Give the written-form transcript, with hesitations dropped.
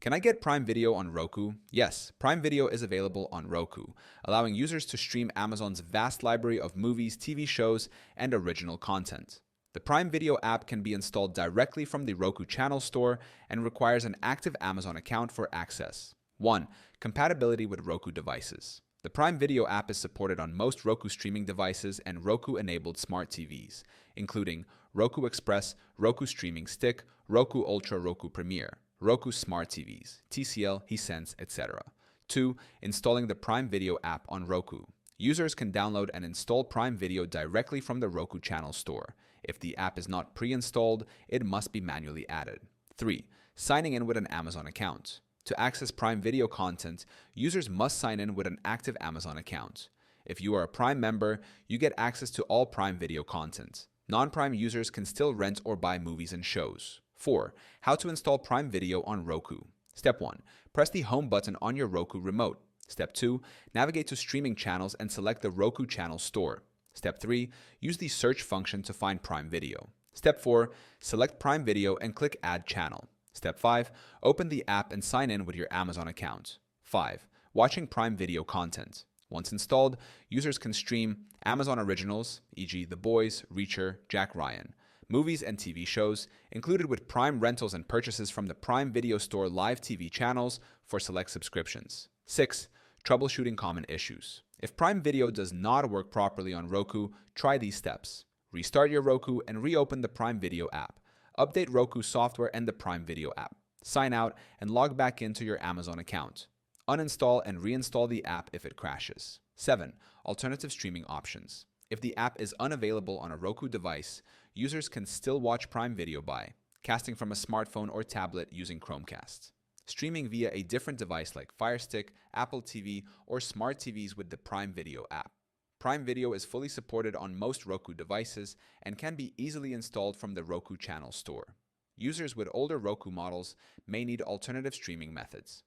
Can I get Prime Video on Roku? Yes, Prime Video is available on Roku, allowing users to stream Amazon's vast library of movies, TV shows, and original content. The Prime Video app can be installed directly from the Roku channel store and requires an active Amazon account for access. 1. Compatibility with Roku devices. The Prime Video app is supported on most Roku streaming devices and Roku-enabled smart TVs, including Roku Express, Roku Streaming Stick, Roku Ultra, Roku Premiere, Roku Smart TVs, TCL, Hisense, etc. 2. Installing the Prime Video app on Roku. Users can download and install Prime Video directly from the Roku channel store. If the app is not pre-installed, it must be manually added. 3. Signing in with an Amazon account. To access Prime Video content, users must sign in with an active Amazon account. If you are a Prime member, you get access to all Prime Video content. Non-Prime users can still rent or buy movies and shows. 4. How to install Prime Video on Roku. Step 1. Press the Home button on your Roku remote. Step 2. Navigate to Streaming Channels and select the Roku Channel Store. Step 3. Use the search function to find Prime Video. Step 4. Select Prime Video and click Add Channel. Step 5. Open the app and sign in with your Amazon account. 5. Watching Prime Video content. Once installed, users can stream Amazon Originals, e.g. The Boys, Reacher, Jack Ryan, movies and TV shows, included with Prime rentals and purchases from the Prime Video Store live TV channels for select subscriptions. 6. Troubleshooting common issues. If Prime Video does not work properly on Roku, try these steps. Restart your Roku and reopen the Prime Video app. Update Roku software and the Prime Video app. Sign out and log back into your Amazon account. Uninstall and reinstall the app if it crashes. 7. Alternative streaming options. If the app is unavailable on a Roku device, users can still watch Prime Video by casting from a smartphone or tablet using Chromecast, streaming via a different device like Fire Stick, Apple TV, or smart TVs with the Prime Video app. Prime Video is fully supported on most Roku devices and can be easily installed from the Roku channel store. Users with older Roku models may need alternative streaming methods.